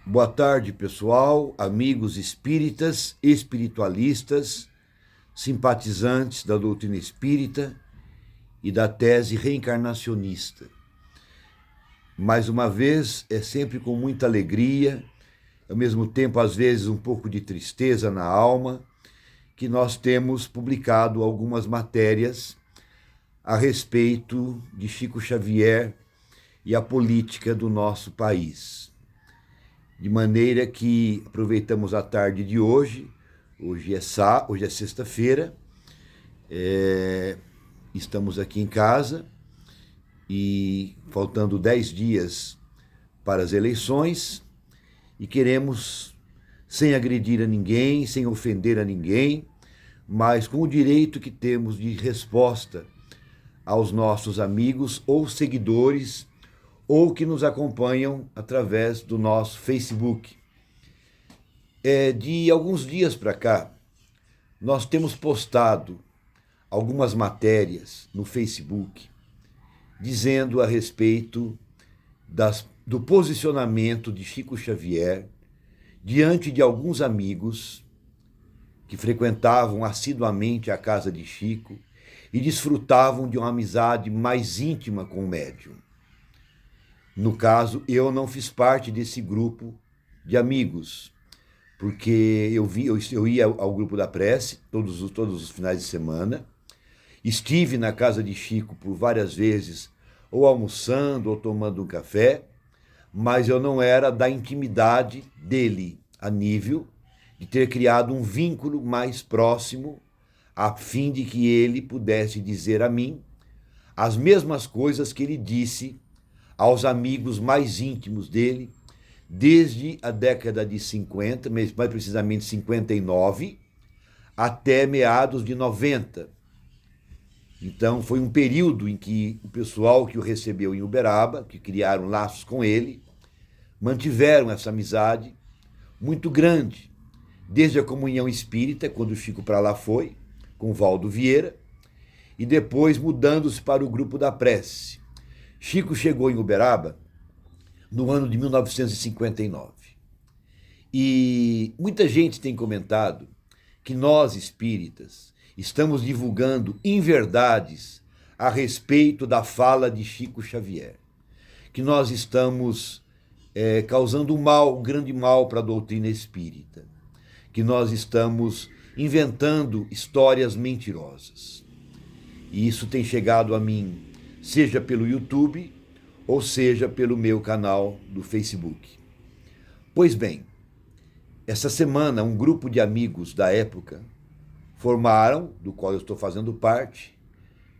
Boa tarde, pessoal, amigos espíritas, espiritualistas, simpatizantes da doutrina espírita e da tese reencarnacionista. Mais uma vez, é sempre com muita alegria, ao mesmo tempo, às vezes, um pouco de tristeza na alma, que nós temos publicado algumas matérias a respeito de Chico Xavier e a política do nosso país. De maneira que aproveitamos a tarde de hoje é sexta-feira, estamos aqui em casa e faltando 10 dias para as eleições e queremos, sem agredir a ninguém, sem ofender a ninguém, mas com o direito que temos de resposta aos nossos amigos ou seguidores ou que nos acompanham através do nosso Facebook. De alguns dias para cá, nós temos postado algumas matérias no Facebook dizendo a respeito do posicionamento de Chico Xavier diante de alguns amigos que frequentavam assiduamente a casa de Chico e desfrutavam de uma amizade mais íntima com o médium. No caso, eu não fiz parte desse grupo de amigos, porque eu ia ao grupo da prece todos os finais de semana, estive na casa de Chico por várias vezes, ou almoçando ou tomando um café, mas eu não era da intimidade dele, a nível de ter criado um vínculo mais próximo, a fim de que ele pudesse dizer a mim as mesmas coisas que ele disse aos amigos mais íntimos dele, desde a década de 50, mais precisamente 59, até meados de 90. Então foi um período em que o pessoal que o recebeu em Uberaba, que criaram laços com ele, mantiveram essa amizade muito grande, desde a comunhão espírita, quando o Chico para lá foi, com Valdo Vieira, e depois mudando-se para o grupo da prece. Chico chegou em Uberaba no ano de 1959. E muita gente tem comentado que nós, espíritas, estamos divulgando inverdades a respeito da fala de Chico Xavier. Que nós estamos causando um grande mal para a doutrina espírita. Que nós estamos inventando histórias mentirosas. E isso tem chegado a mim, seja pelo YouTube, ou seja pelo meu canal do Facebook. Pois bem, essa semana um grupo de amigos da época formaram, do qual eu estou fazendo parte,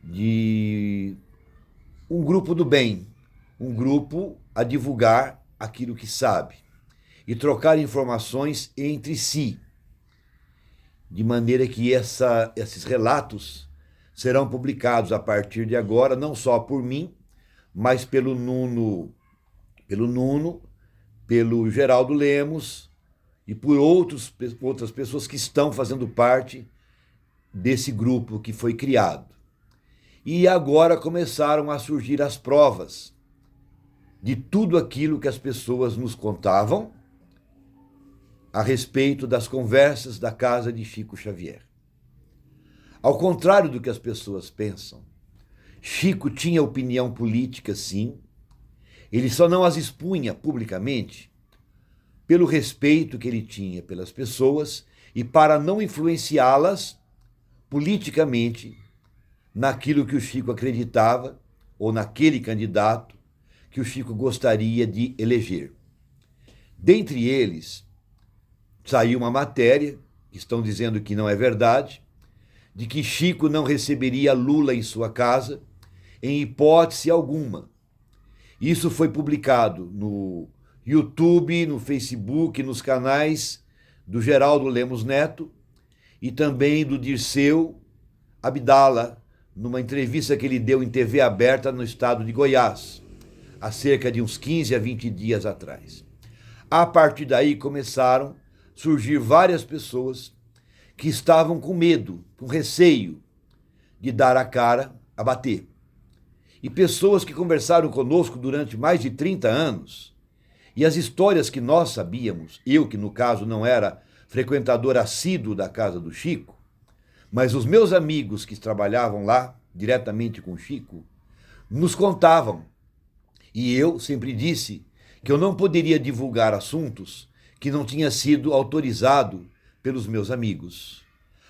de um grupo do bem, um grupo a divulgar aquilo que sabe e trocar informações entre si, de maneira que esses relatos serão publicados a partir de agora, não só por mim, mas pelo Nuno, pelo Geraldo Lemos e por outras pessoas que estão fazendo parte desse grupo que foi criado. E agora começaram a surgir as provas de tudo aquilo que as pessoas nos contavam a respeito das conversas da casa de Chico Xavier. Ao contrário do que as pessoas pensam, Chico tinha opinião política, sim. Ele só não as expunha publicamente pelo respeito que ele tinha pelas pessoas e para não influenciá-las politicamente naquilo que o Chico acreditava ou naquele candidato que o Chico gostaria de eleger. Dentre eles, saiu uma matéria, estão dizendo que não é verdade, de que Chico não receberia Lula em sua casa, em hipótese alguma. Isso foi publicado no YouTube, no Facebook, nos canais do Geraldo Lemos Neto e também do Dirceu Abdala, numa entrevista que ele deu em TV aberta no estado de Goiás, há cerca de uns 15 a 20 dias atrás. A partir daí começaram a surgir várias pessoas que estavam com medo, com receio de dar a cara a bater. E pessoas que conversaram conosco durante mais de 30 anos E as histórias que nós sabíamos, eu que no caso não era frequentador assíduo da casa do Chico, mas os meus amigos que trabalhavam lá diretamente com o Chico, nos contavam. E eu sempre disse que eu não poderia divulgar assuntos que não tinha sido autorizado pelos meus amigos.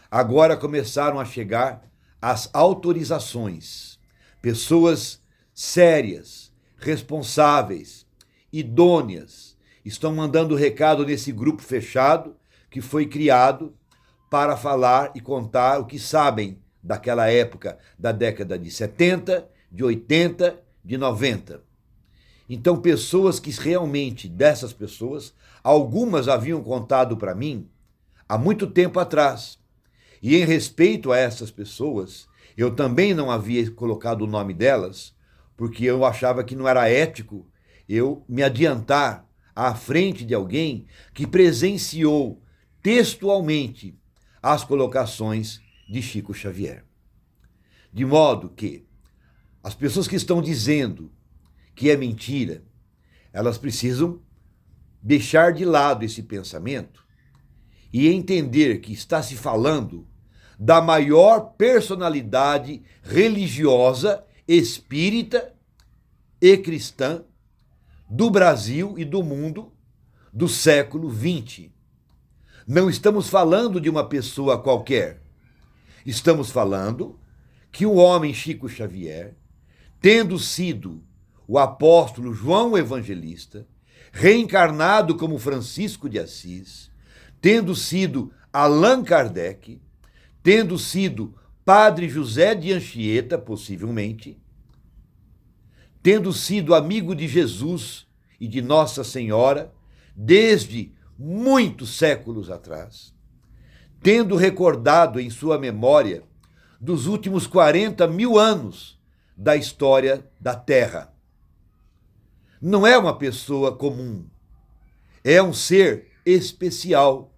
Agora começaram a chegar as autorizações. Pessoas sérias, responsáveis, idôneas, estão mandando recado nesse grupo fechado que foi criado para falar e contar o que sabem daquela época, da década de 70, de 80, de 90. Então, pessoas que realmente, dessas pessoas, algumas haviam contado para mim há muito tempo atrás. E em respeito a essas pessoas, eu também não havia colocado o nome delas, porque eu achava que não era ético eu me adiantar à frente de alguém que presenciou textualmente as colocações de Chico Xavier. De modo que as pessoas que estão dizendo que é mentira, elas precisam deixar de lado esse pensamento e entender que está se falando da maior personalidade religiosa, espírita e cristã do Brasil e do mundo do século XX. Não estamos falando de uma pessoa qualquer. Estamos falando que o homem Chico Xavier, tendo sido o apóstolo João Evangelista, reencarnado como Francisco de Assis, tendo sido Allan Kardec, tendo sido Padre José de Anchieta, possivelmente, tendo sido amigo de Jesus e de Nossa Senhora desde muitos séculos atrás, tendo recordado em sua memória dos últimos 40 mil anos da história da Terra. Não é uma pessoa comum, é um ser especial.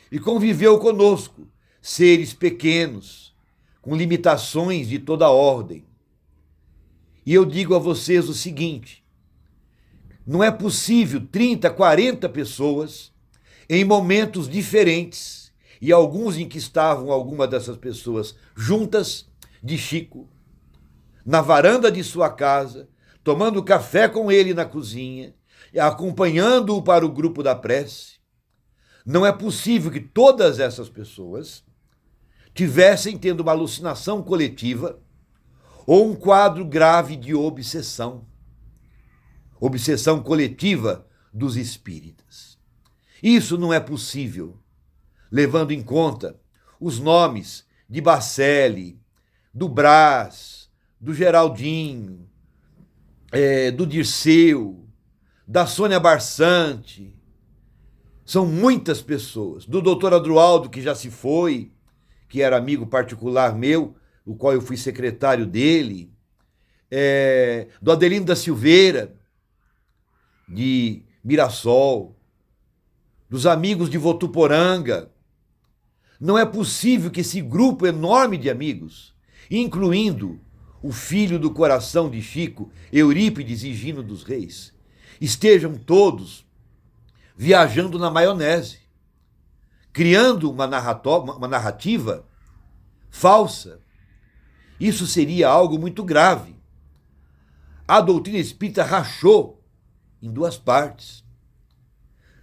E conviveu conosco, seres pequenos, com limitações de toda ordem. E eu digo a vocês o seguinte: não é possível 30, 40 pessoas em momentos diferentes, e alguns em que estavam algumas dessas pessoas juntas de Chico, na varanda de sua casa, tomando café com ele na cozinha, acompanhando-o para o grupo da prece. Não é possível que todas essas pessoas tivessem tendo uma alucinação coletiva ou um quadro grave de obsessão. Obsessão coletiva dos espíritas. Isso não é possível, levando em conta os nomes de Bacelli, do Brás, do Geraldinho, do Dirceu, da Sônia Barçante. São muitas pessoas. Do doutor Adroaldo, que já se foi, que era amigo particular meu, o qual eu fui secretário dele. Do Adelino da Silveira, de Mirassol. Dos amigos de Votuporanga. Não é possível que esse grupo enorme de amigos, incluindo o filho do coração de Chico, Eurípides e Gino dos Reis, estejam todos viajando na maionese, criando uma narrativa falsa. Isso seria algo muito grave. A doutrina espírita rachou em duas partes.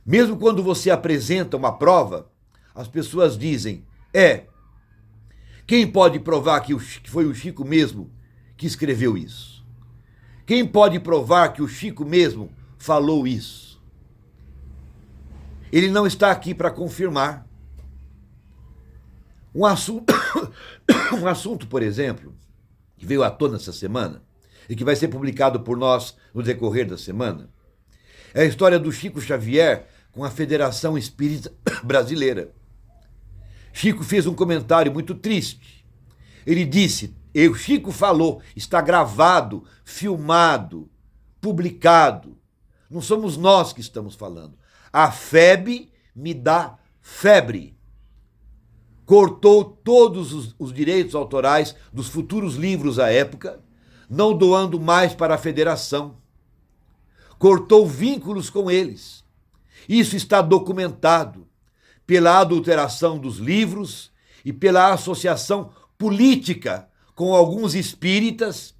Mesmo quando você apresenta uma prova, as pessoas dizem: quem pode provar que foi o Chico mesmo que escreveu isso? Quem pode provar que o Chico mesmo falou isso? Ele não está aqui para confirmar. Um assunto, por exemplo, que veio à tona essa semana e que vai ser publicado por nós no decorrer da semana, é a história do Chico Xavier com a Federação Espírita Brasileira. Chico fez um comentário muito triste. Ele disse, o Chico falou, está gravado, filmado, publicado. Não somos nós que estamos falando. A FEB me dá febre. Cortou todos os direitos autorais dos futuros livros à época, não doando mais para a federação. cortou vínculos com eles. Isso está documentado pela adulteração dos livros e pela associação política com alguns espíritas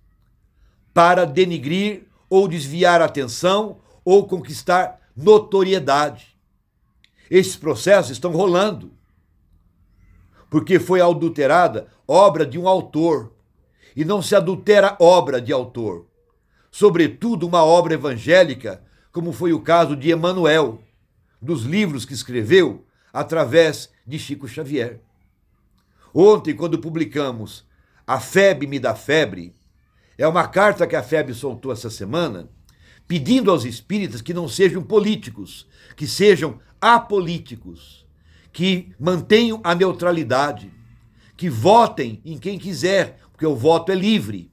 para denigrir ou desviar a atenção ou conquistar notoriedade. Esses processos estão rolando, porque foi adulterada obra de um autor, e não se adultera obra de autor, sobretudo uma obra evangélica, como foi o caso de Emmanuel, dos livros que escreveu através de Chico Xavier. Ontem, quando publicamos A FEB Me Dá Febre, é uma carta que a FEB soltou essa semana, pedindo aos espíritas que não sejam políticos, que sejam apolíticos, que mantenham a neutralidade, que votem em quem quiser, porque o voto é livre,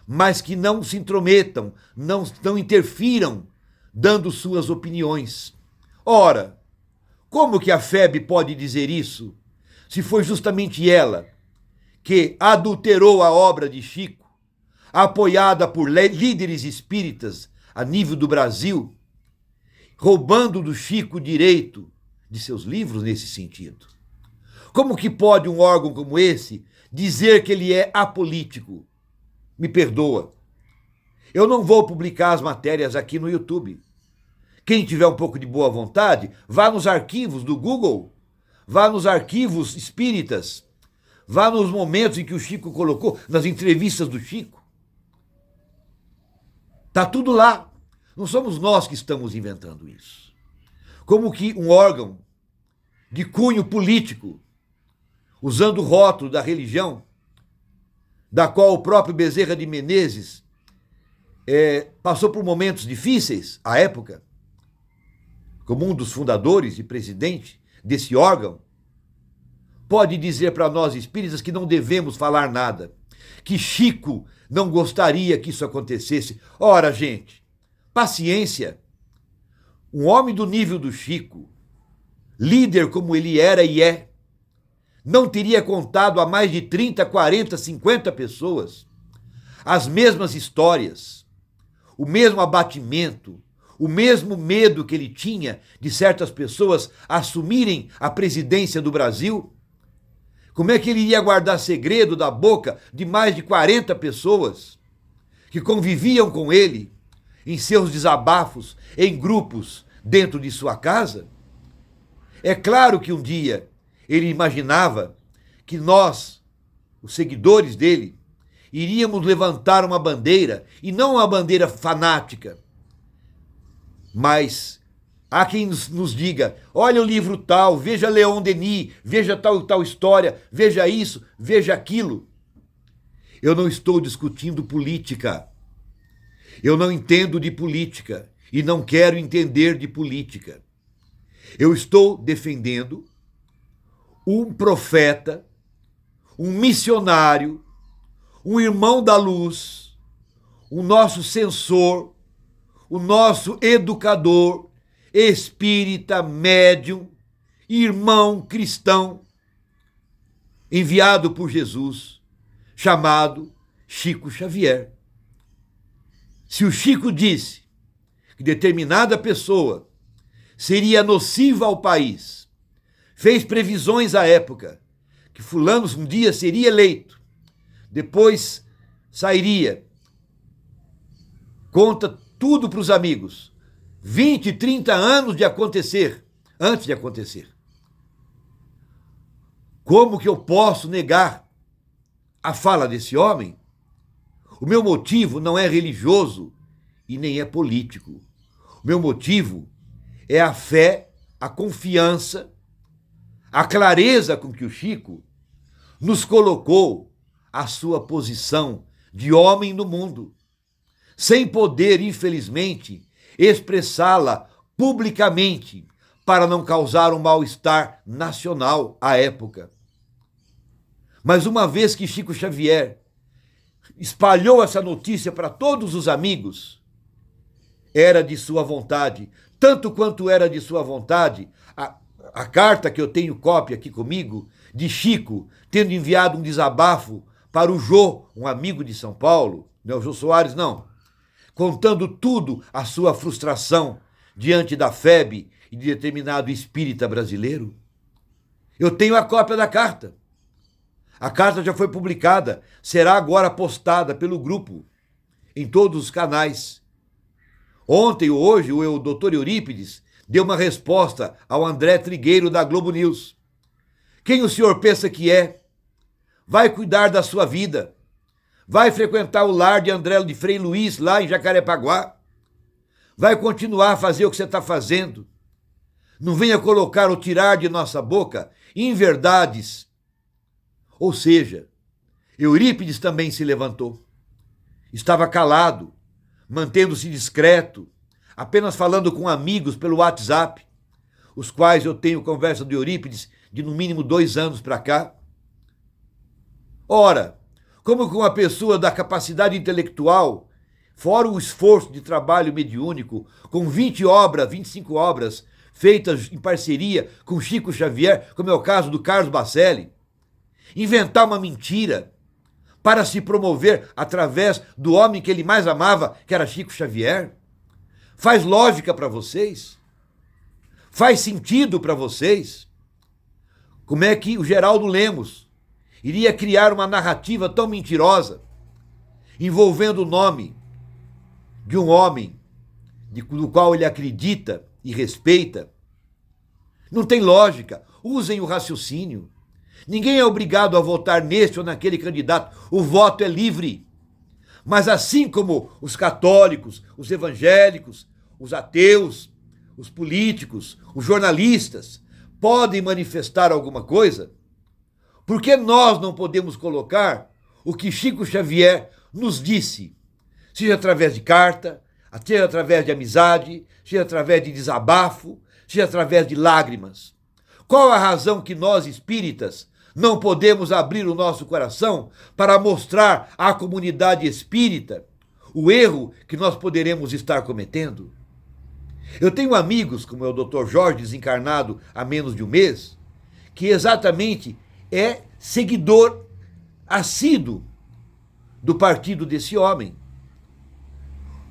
mas que não se intrometam, não interfiram, dando suas opiniões. Ora, como que a FEB pode dizer isso, se foi justamente ela que adulterou a obra de Chico, apoiada por líderes espíritas a nível do Brasil, roubando do Chico o direito de seus livros nesse sentido? Como que pode um órgão como esse dizer que ele é apolítico? Me perdoa. Eu não vou publicar as matérias aqui no YouTube. Quem tiver um pouco de boa vontade, vá nos arquivos do Google, vá nos arquivos espíritas, vá nos momentos em que o Chico colocou, nas entrevistas do Chico. Está tudo lá. Não somos nós que estamos inventando isso. Como que um órgão de cunho político, usando o rótulo da religião, da qual o próprio Bezerra de Menezes passou por momentos difíceis à época, como um dos fundadores e presidente desse órgão, pode dizer para nós espíritas que não devemos falar nada, que Chico não gostaria que isso acontecesse. Ora, gente, paciência. Um homem do nível do Chico, líder como ele era e é, não teria contado a mais de 30, 40, 50 pessoas as mesmas histórias, o mesmo abatimento, o mesmo medo que ele tinha de certas pessoas assumirem a presidência do Brasil? Como é que ele iria guardar segredo da boca de mais de 40 pessoas que conviviam com ele em seus desabafos, em grupos dentro de sua casa? É claro que um dia ele imaginava que nós, os seguidores dele, iríamos levantar uma bandeira, e não uma bandeira fanática, mas há quem nos diga, olha o livro tal, veja Leon Denis, veja tal história, veja isso, veja aquilo. Eu não estou discutindo política. Eu não entendo de política e não quero entender de política. Eu estou defendendo um profeta, um missionário, um irmão da luz, o nosso censor, o nosso educador, espírita, médium, irmão cristão, enviado por Jesus, chamado Chico Xavier. Se o Chico disse que determinada pessoa seria nociva ao país, fez previsões à época que fulano um dia seria eleito, depois sairia, conta tudo para os amigos, 20, 30 anos de acontecer, antes de acontecer. Como que eu posso negar a fala desse homem? O meu motivo não é religioso e nem é político. O meu motivo é a fé, a confiança, a clareza com que o Chico nos colocou a sua posição de homem no mundo, sem poder, infelizmente, expressá-la publicamente para não causar um mal-estar nacional à época. Mas uma vez que Chico Xavier espalhou essa notícia para todos os amigos, era de sua vontade, tanto quanto era de sua vontade a carta que eu tenho cópia aqui comigo, de Chico, tendo enviado um desabafo para o Jô, um amigo de São Paulo, não é o Jô Soares, não, contando tudo a sua frustração diante da febre e de determinado espírita brasileiro? Eu tenho a cópia da carta. A carta já foi publicada, será agora postada pelo grupo em todos os canais. Ontem ou hoje, o doutor Eurípides deu uma resposta ao André Trigueiro da Globo News. Quem o senhor pensa que é? Vai cuidar da sua vida. Vai frequentar o lar de André de Frei Luís, lá em Jacarepaguá. Vai continuar a fazer o que você está fazendo. Não venha colocar ou tirar de nossa boca inverdades. Ou seja, Eurípides também se levantou. Estava calado, mantendo-se discreto, apenas falando com amigos pelo WhatsApp, os quais eu tenho conversa do Eurípides de no mínimo 2 anos para cá. Ora, como que uma pessoa da capacidade intelectual, fora o esforço de trabalho mediúnico, com 25 obras feitas em parceria com Chico Xavier, como é o caso do Carlos Bacelli, inventar uma mentira para se promover através do homem que ele mais amava, que era Chico Xavier? Faz lógica para vocês? Faz sentido para vocês? Como é que o Geraldo Lemos iria criar uma narrativa tão mentirosa, envolvendo o nome de um homem do qual ele acredita e respeita? Não tem lógica. Usem o raciocínio. Ninguém é obrigado a votar neste ou naquele candidato. O voto é livre. Mas assim como os católicos, os evangélicos, os ateus, os políticos, os jornalistas podem manifestar alguma coisa, por que nós não podemos colocar o que Chico Xavier nos disse? Seja através de carta, seja através de amizade, seja através de desabafo, seja através de lágrimas. Qual a razão que nós espíritas não podemos abrir o nosso coração para mostrar à comunidade espírita o erro que nós poderemos estar cometendo? Eu tenho amigos, como é o Dr. Jorge, desencarnado há menos de um mês, que exatamente é seguidor assíduo do partido desse homem.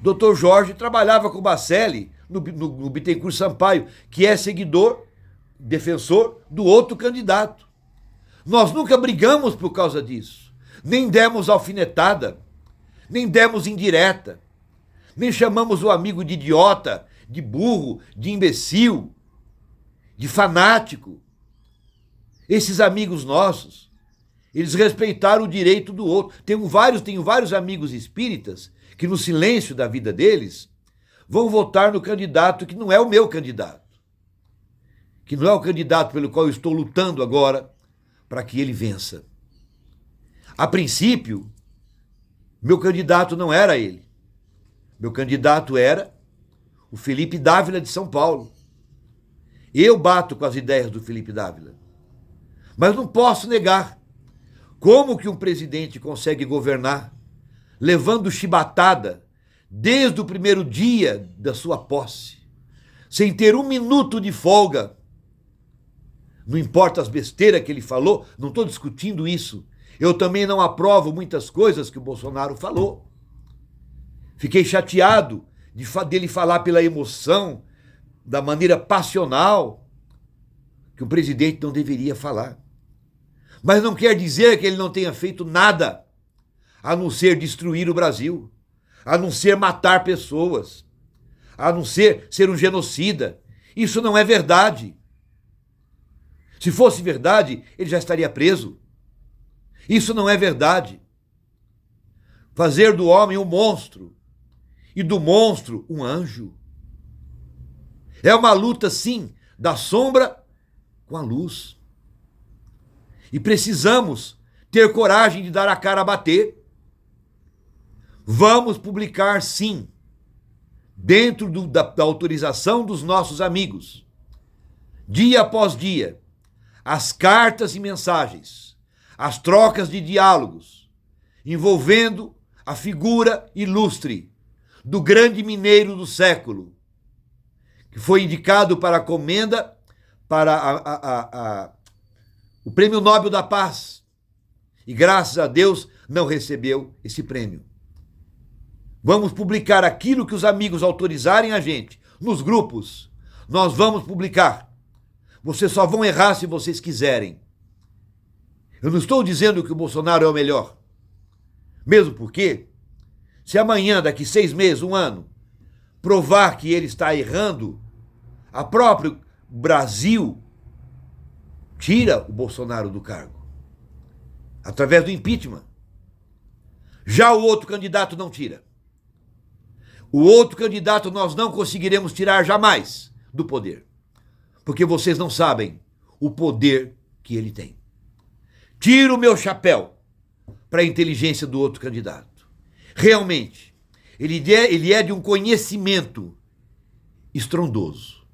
Dr. Jorge trabalhava com Bacelli no Bittencourt Sampaio, que é seguidor, defensor do outro candidato. Nós nunca brigamos por causa disso. Nem demos alfinetada, nem demos indireta, nem chamamos o amigo de idiota, de burro, de imbecil, de fanático. Esses amigos nossos, eles respeitaram o direito do outro. Tenho vários amigos espíritas que no silêncio da vida deles vão votar no candidato que não é o meu candidato, que não é o candidato pelo qual eu estou lutando agora para que ele vença. A princípio, meu candidato não era ele. Meu candidato era o Felipe Dávila de São Paulo. Eu bato com as ideias do Felipe Dávila. Mas não posso negar. Como que um presidente consegue governar levando chibatada desde o primeiro dia da sua posse, sem ter 1 minuto de folga? Não importa as besteiras que ele falou, não estou discutindo isso. Eu também não aprovo muitas coisas que o Bolsonaro falou. Fiquei chateado dele falar pela emoção, da maneira passional, que o presidente não deveria falar. Mas não quer dizer que ele não tenha feito nada, a não ser destruir o Brasil, a não ser matar pessoas, a não ser um genocida. Isso não é verdade. Se fosse verdade, ele já estaria preso. Isso não é verdade. Fazer do homem um monstro e do monstro um anjo. É uma luta, sim, da sombra com a luz. E precisamos ter coragem de dar a cara a bater. Vamos publicar, sim, dentro da autorização dos nossos amigos, dia após dia, as cartas e mensagens, as trocas de diálogos, envolvendo a figura ilustre do grande mineiro do século, que foi indicado para a comenda para o Prêmio Nobel da Paz, e graças a Deus não recebeu esse prêmio. Vamos publicar aquilo que os amigos autorizarem a gente. Nos grupos, nós vamos publicar. Vocês só vão errar se vocês quiserem. Eu não estou dizendo que o Bolsonaro é o melhor. Mesmo porque, se amanhã, daqui 6 meses, 1 ano, provar que ele está errando, a próprio Brasil tira o Bolsonaro do cargo. Através do impeachment. Já o outro candidato não tira. O outro candidato nós não conseguiremos tirar jamais do poder. Porque vocês não sabem o poder que ele tem. Tiro o meu chapéu para a inteligência do outro candidato. Realmente, ele é de um conhecimento estrondoso.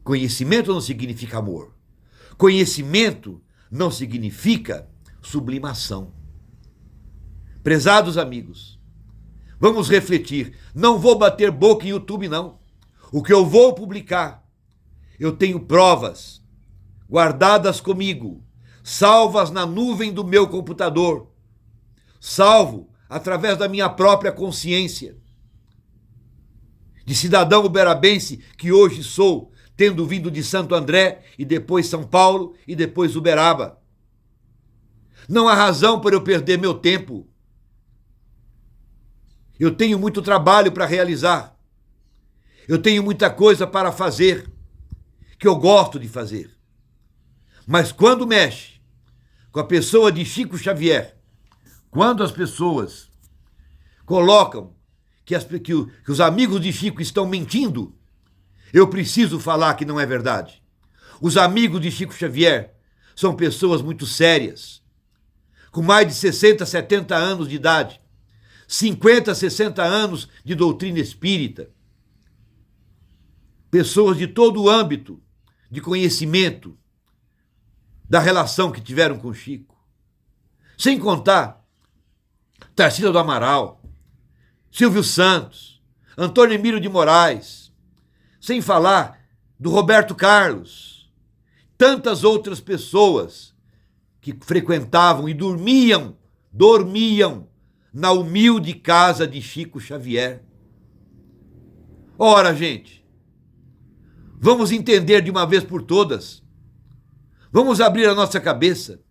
Conhecimento não significa amor. Conhecimento não significa sublimação. Prezados amigos, vamos refletir. Não vou bater boca em YouTube, não. O que eu vou publicar, eu tenho provas guardadas comigo, salvas na nuvem do meu computador, salvo através da minha própria consciência. De cidadão uberabense que hoje sou, tendo vindo de Santo André e depois São Paulo e depois Uberaba. Não há razão para eu perder meu tempo. Eu tenho muito trabalho para realizar. Eu tenho muita coisa para fazer, que eu gosto de fazer. Mas quando mexe com a pessoa de Chico Xavier, quando as pessoas colocam que os amigos de Chico estão mentindo, eu preciso falar que não é verdade. Os amigos de Chico Xavier são pessoas muito sérias, com mais de 60, 70 anos de idade, 50, 60 anos de doutrina espírita. Pessoas de todo o âmbito de conhecimento da relação que tiveram com Chico. Sem contar Tarsila do Amaral, Silvio Santos, Antônio Emílio de Moraes, sem falar do Roberto Carlos, tantas outras pessoas que frequentavam e dormiam na humilde casa de Chico Xavier. Ora, gente, vamos entender de uma vez por todas. Vamos abrir a nossa cabeça.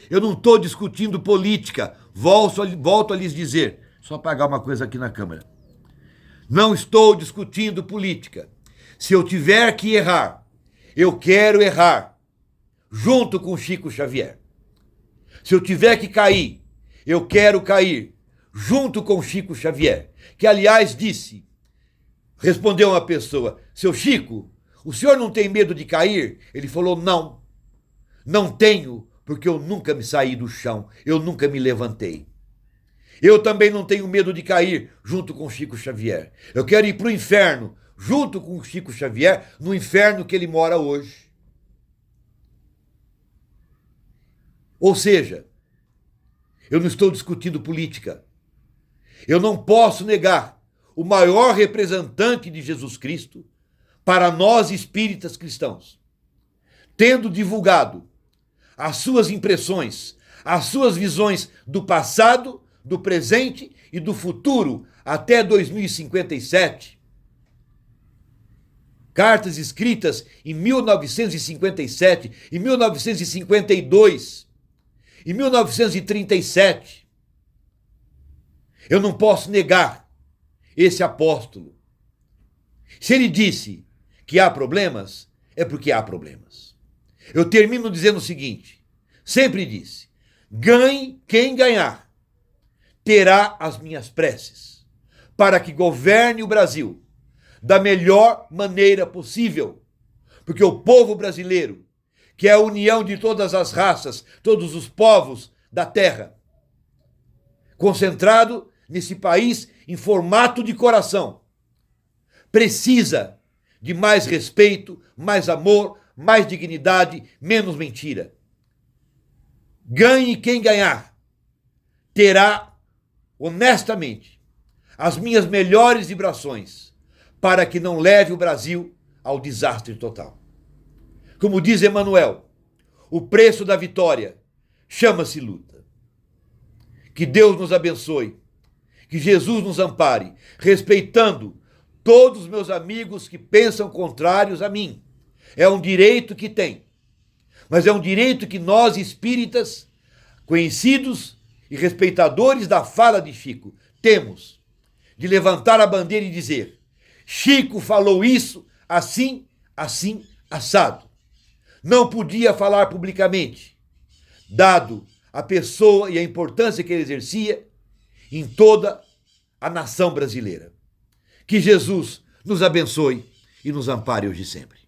Eu não estou discutindo política. Volto a lhes dizer. Só apagar uma coisa aqui na câmera. Não estou discutindo política. Se eu tiver que errar, eu quero errar junto com Chico Xavier. Se eu tiver que cair, eu quero cair junto com Chico Xavier, que aliás respondeu uma pessoa: seu Chico, o senhor não tem medo de cair? Ele falou: não tenho, porque eu nunca me saí do chão, eu nunca me levantei. Eu também não tenho medo de cair junto com Chico Xavier. Eu quero ir para o inferno junto com Chico Xavier, no inferno que ele mora hoje. Ou seja, eu não estou discutindo política. Eu não posso negar o maior representante de Jesus Cristo para nós espíritas cristãos, tendo divulgado as suas impressões, as suas visões do passado, do presente e do futuro até 2057. Cartas escritas em 1957, em 1952, em 1937. Eu não posso negar esse apóstolo. Se ele disse que há problemas, é porque há problemas. Eu termino dizendo o seguinte: sempre disse, ganhe quem ganhar, terá as minhas preces, para que governe o Brasil da melhor maneira possível. Porque o povo brasileiro, que é a união de todas as raças, todos os povos da terra, concentrado nesse país em formato de coração, precisa de mais respeito, mais amor, mais dignidade, menos mentira. Ganhe quem ganhar, terá honestamente as minhas melhores vibrações para que não leve o Brasil ao desastre total. Como diz Emmanuel, o preço da vitória chama-se luta. Que Deus nos abençoe, que Que Jesus nos ampare, respeitando todos os meus amigos que pensam contrários a mim. É um direito que tem, mas é um direito que nós espíritas, conhecidos e respeitadores da fala de Chico, temos de levantar a bandeira e dizer: Chico falou isso assim, assim, assado. Não podia falar publicamente, dado a pessoa e a importância que ele exercia em toda a nação brasileira. Que Jesus nos abençoe e nos ampare hoje e sempre.